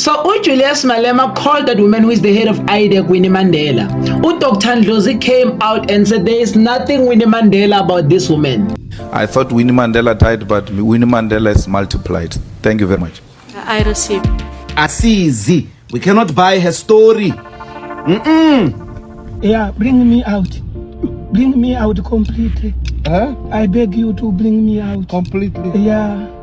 So Julius Malema called that woman who is the head of IDAC, Winnie Mandela. Dr. Ndlozi came out and said there is nothing Winnie Mandela about this woman. I thought Winnie Mandela died, but Winnie Mandela is multiplied. Thank you very much. I receive. Asizi. We cannot buy her story. Yeah, bring me out. Bring me out completely. Huh? I beg you to bring me out. Completely? Yeah.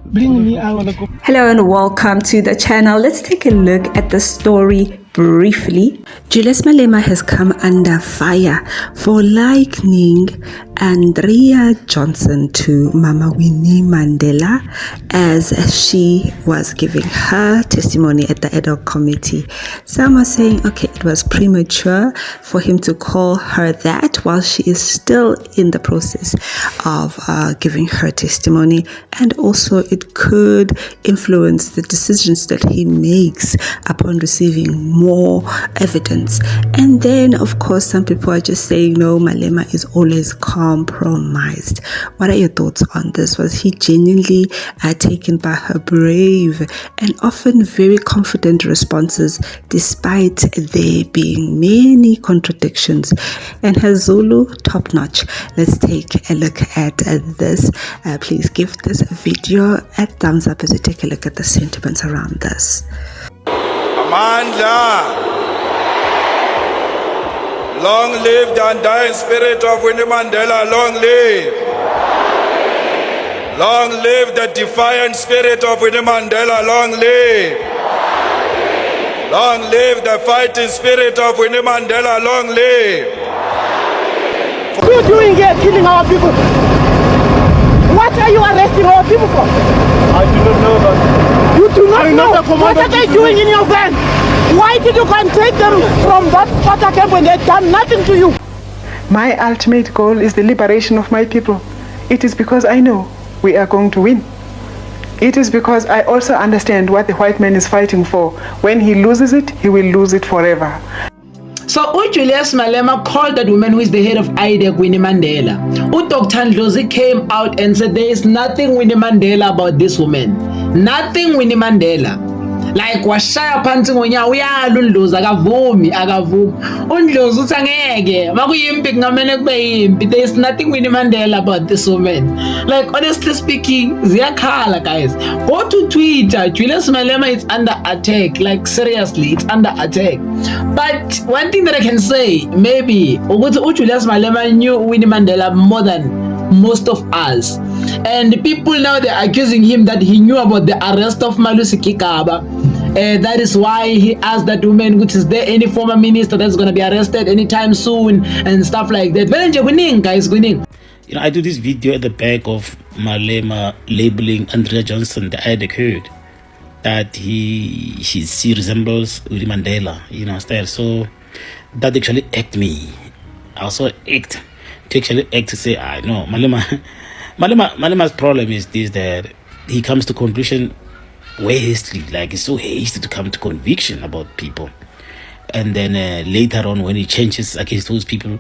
Bring me out. Hello and welcome to the channel. Let's take a look at the story briefly. Julius Malema has come under fire for likening Andrea Johnson to Mama Winnie Mandela as she was giving her testimony at the Ad Hoc Committee. Some are saying, okay, it was premature for him to call her that while she is still in the process of giving her testimony, and also it could influence the decisions that he makes upon receiving more evidence. And then of course some people are just saying, no, Malema is always compromised. What are your thoughts on this? Was he genuinely taken by her brave and often very confident responses despite there being many contradictions? And her Zulu top notch. Let's take a look at this. Please give this video a thumbs up as we take a look at the sentiments around this. Amandla. Long live the undying spirit of Winnie Mandela. Long live. Long live the defiant spirit of Winnie Mandela. Long live. Long live the fighting spirit of Winnie Mandela. Long live. What are you doing here killing our people? What are you arresting our people for? I do not know that. You do not know? What are they doing in your van? Why did you go and take them from that Sparta camp when they've done nothing to you? My ultimate goal is the liberation of my people. It is because I know we are going to win. It is because I also understand what the white man is fighting for. When he loses it, he will lose it forever. So Julius Malema called that woman who is the head of IDAC, Winnie Mandela. Dr. Ndlozi came out and said there is nothing Winnie Mandela about this woman. Nothing Winnie Mandela. Like washaya phansi ngonyawo uyalo uNdlozi akavumi uNdlozi uthi angeke makuyimpi kungamele kube yimpi. There is nothing Winnie Mandela about this woman. Like honestly speaking, ziyakhala guys. Go to Twitter. Julius Malema is under attack. Like seriously, it's under attack. But one thing that I can say, maybe Julius Malema knew Winnie Mandela more than most of us, and people now they're accusing him that he knew about the arrest of Malusi Kigaba. That is why he asked that woman, which is there any former minister that's going to be arrested anytime soon and stuff like that. Winning, guys, winning. You know, I do this video at the back of Malema labeling Andrea Johnson, the IDAC heard that she resembles Winnie Mandela, you know, style. So that actually act me. I also act to say, I know Malema's problem is this, that he comes to conclusion way hastily. Like it's so hasty to come to conviction about people, and then later on when he changes against those people,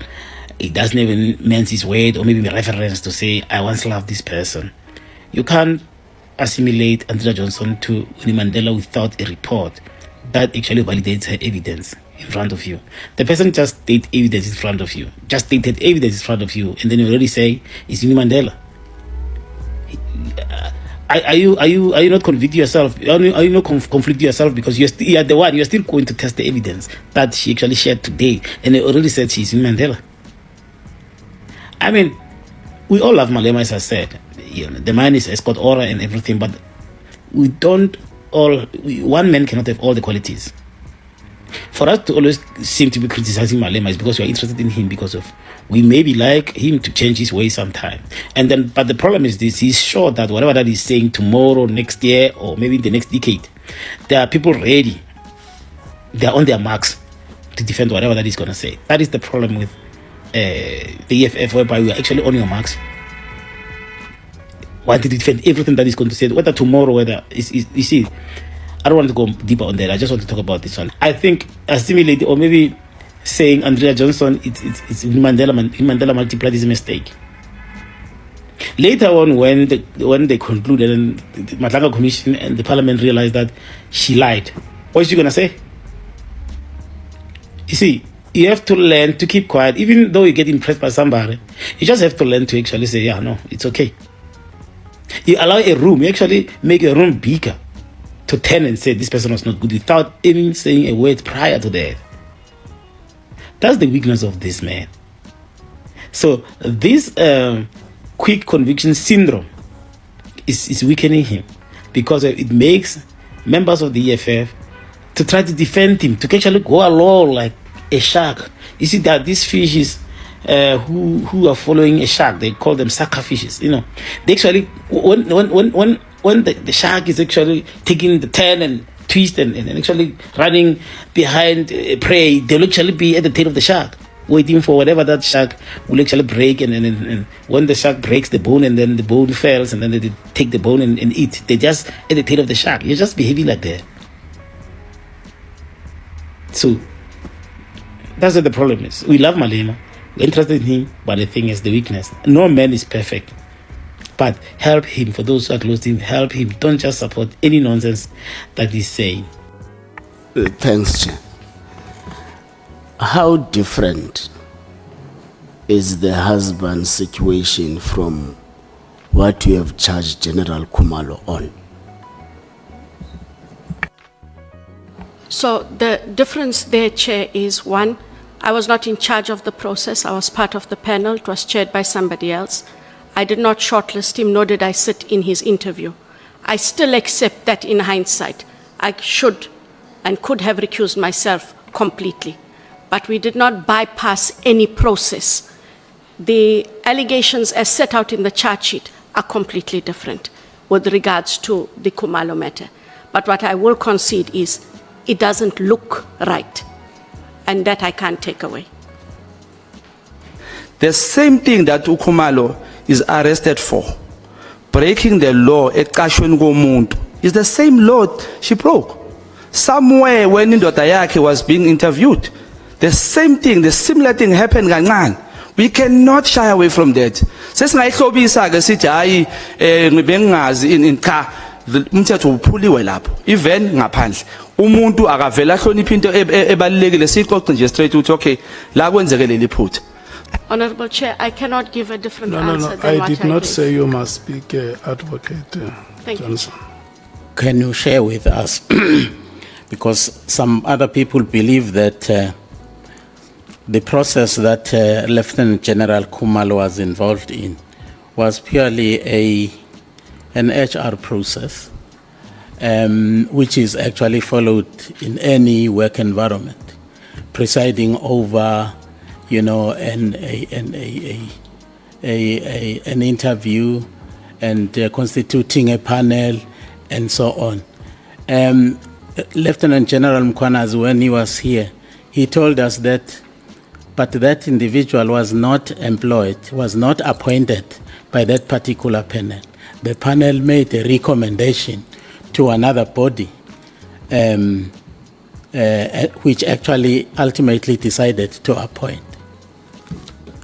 he doesn't even mention his word or maybe reference to say I once loved this person. You can't assimilate Andrea Johnson to Winnie Mandela without a report that actually validates her evidence in front of you. The person just stated evidence in front of you, and then you already say it's Winnie Mandela. Are you not convict yourself? Are you not conflict yourself because you're still going to test the evidence that she actually shared today, and they already said she's Winnie Mandela. I mean, we all love Malema, as I said. You know, the man is escort aura and everything, but one man cannot have all the qualities. For us to always seem to be criticizing Malema is because we are interested in him, because of we maybe like him to change his ways sometime. And then, but the problem is this: he's sure that whatever that he's saying tomorrow, next year, or maybe the next decade, there are people ready. They are on their marks to defend whatever that he's going to say. That is the problem with the EFF, whereby we are actually on your marks, wanting to defend everything that he's going to say, whether tomorrow, whether you see. I don't want to go deeper on that. I just want to talk about this one. I think assimilating or maybe saying Andrea Johnson it's Mandela multiplied is a mistake. Later on, when they concluded and the Matlanga Commission and the Parliament realized that she lied, what is she going to say? You see, you have to learn to keep quiet. Even though you get impressed by somebody, you just have to learn to actually say, yeah, no, it's okay. You allow a room, you actually make a room bigger to turn and say this person was not good without even saying a word prior to that. That's the weakness of this man. So this quick conviction syndrome is weakening him, because it makes members of the EFF to try to defend him, to actually go along like a shark. You see that these fishes who are following a shark, they call them sucker fishes. You know, they actually when the shark is actually taking the turn and twist and actually running behind prey, they'll actually be at the tail of the shark, waiting for whatever that shark will actually break. And when the shark breaks the bone and then the bone falls and then they take the bone and eat, they're just at the tail of the shark. You're just behaving like that. So that's what the problem is. We love Malema, we're interested in him, but the thing is the weakness. No man is perfect. But help him, for those who are close to him, help him. Don't just support any nonsense that he's saying. Thanks, Chair. How different is the husband's situation from what you have charged General Khumalo on? So the difference there, Chair, is one, I was not in charge of the process. I was part of the panel. It was chaired by somebody else. I did not shortlist him, nor did I sit in his interview. I still accept that in hindsight, I should and could have recused myself completely. But we did not bypass any process. The allegations as set out in the charge sheet are completely different with regards to the Khumalo matter. But what I will concede is it doesn't look right, and that I can't take away. The same thing that Khumalo is arrested for, breaking the law, eqashweni komuntu, is the same law she broke. Somewhere when indoda yakhe was being interviewed, the same thing, the similar thing happened kancane. We cannot shy away from that. Sesingayihlobisa ke sithi hayi bengingazi in cha, umthetho uphuliwe lapho. Even ngaphandle umuntu akavela hlonipha into ebalekile, sixoxe nje straight uthi okay, la kwenzekele liphutha. Honorable Chair, I cannot give a different answer than I what did I not gave. say you must speak, Advocate Thank you. Johnson. Can you share with us, because some other people believe that the process that Lieutenant General Khumalo was involved in was purely an HR process, which is actually followed in any work environment, presiding over, you know, an interview and constituting a panel and so on. Lieutenant General Mkhwanazi, when he was here, he told us that, but that individual was not employed, was not appointed by that particular panel. The panel made a recommendation to another body, which actually ultimately decided to appoint.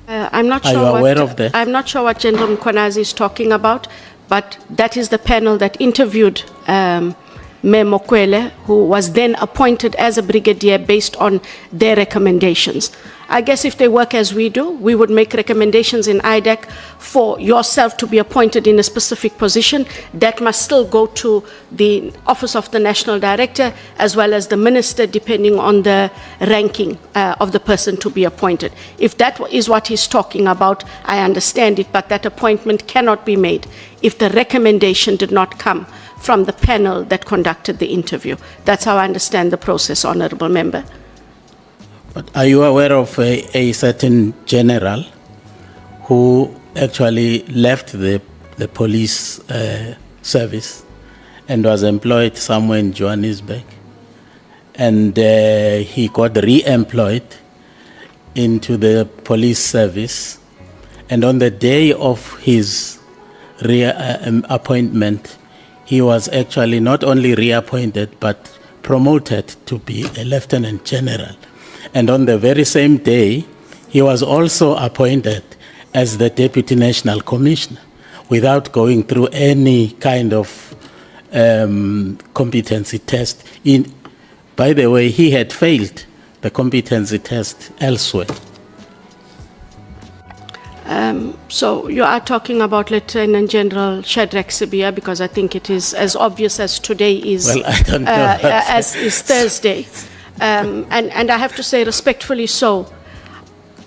I'm not Are sure you aware of that? I'm not sure what General Mkhwanazi is talking about, but that is the panel that interviewed Mayor Mokwele, who was then appointed as a brigadier based on their recommendations. I guess if they work as we do, we would make recommendations in IDAC for yourself to be appointed in a specific position. That must still go to the Office of the National Director as well as the Minister, depending on the ranking of the person to be appointed. If that is what he's talking about, I understand it, but that appointment cannot be made if the recommendation did not come from the panel that conducted the interview. That's how I understand the process, Honourable Member. But are you aware of a certain general who actually left the police service and was employed somewhere in Johannesburg, and he got re-employed into the police service, and on the day of his appointment, he was actually not only reappointed but promoted to be a lieutenant general. And on the very same day, he was also appointed as the Deputy National Commissioner. without going through any kind of competency test. By the way, he had failed the competency test elsewhere. So you are talking about Lieutenant General Shadrack Sibia, because I think it is as obvious as today is, well, I don't know as is Thursday. And I have to say respectfully so,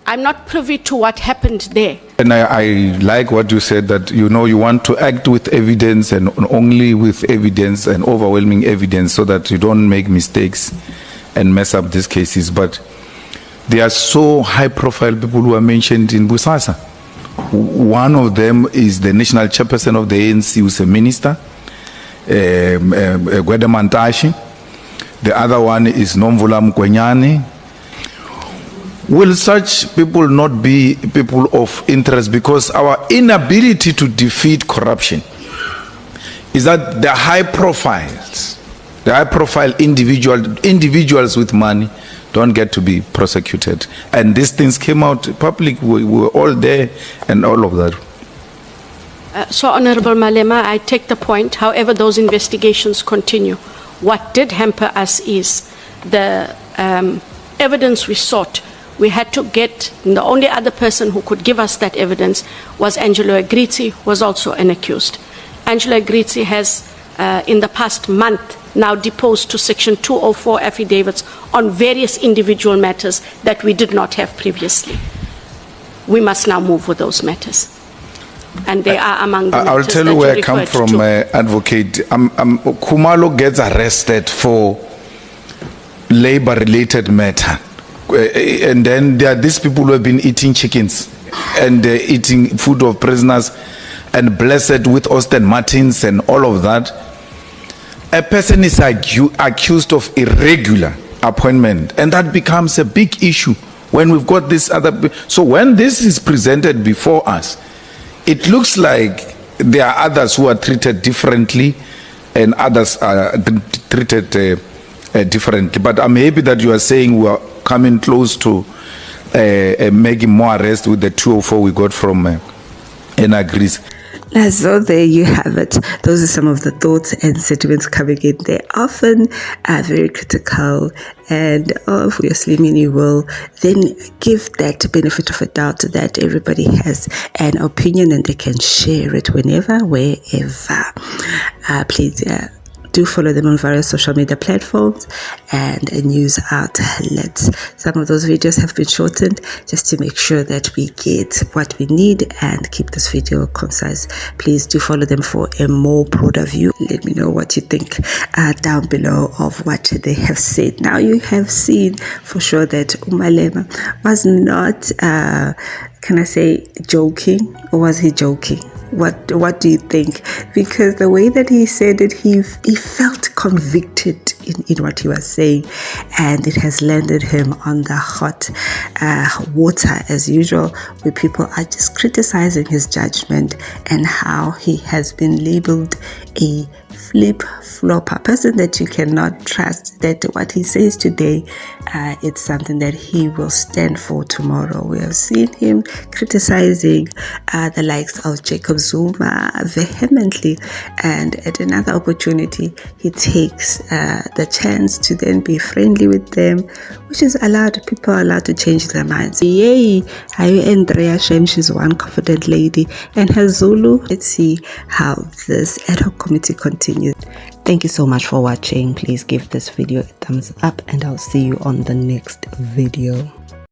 I'm not privy to what happened there. And I like what you said, that you want to act with evidence and only with evidence and overwhelming evidence, so that you don't make mistakes and mess up these cases. But there are so high profile people who are mentioned in Busasa. One of them is the national chairperson of the ANC, who's a minister, Gwede Mantashe. The other one is Nomvula Mkwenyane. Will such people not be people of interest? Because our inability to defeat corruption is that the high profile individuals with money don't get to be prosecuted. And these things came out public, we were all there and all of that. So, Honorable Malema, I take the point. However, those investigations continue. What did hamper us is the evidence we sought. We had to get, the only other person who could give us that evidence was Angelo Agrizzi, who was also an accused. Angelo Agrizzi has, in the past month, now deposed to Section 204 affidavits on various individual matters that we did not have previously. We must now move with those matters. And they are among the I'll matters tell that you where I you come referred from, to. Advocate. Khumalo gets arrested for labor-related matter. And then there are these people who have been eating chickens and eating food of prisoners and blessed with Austin Martins and all of that. A person is accused of irregular appointment, and that becomes a big issue when we've got this other. So when this is presented before us, it looks like there are others who are treated differently and others are treated differently. But I'm happy that you are saying we are coming close to making more arrests with the 204 we got from Agrizzi. So there you have it. Those are some of the thoughts and sentiments coming in there. Often very critical, and obviously many will then give that benefit of a doubt that everybody has an opinion and they can share it whenever, wherever. Please do follow them on various social media platforms and news outlets. Some of those videos have been shortened just to make sure that we get what we need and keep this video concise. Please do follow them for a more broader view. Let me know what you think down below of what they have said. Now you have seen for sure that Malema was not, can I say, joking, or was he joking? What do you think? Because the way that he said it, he felt convicted in what he was saying, and it has landed him on the hot water as usual, where people are just criticizing his judgment and how he has been labeled a flip-flopper, person that you cannot trust, that what he says today, it's something that he will stand for tomorrow. We have seen him criticizing the likes of Jacob Zuma vehemently, and at another opportunity he takes the chance to then be friendly with them, which is allowed. People are allowed to change their minds. Yay, Andrea Shem, she's one confident lady, and her Zulu. Let's see how this ad hoc committee continues. Thank you so much for watching. Please give this video a thumbs up, and I'll see you on the next video.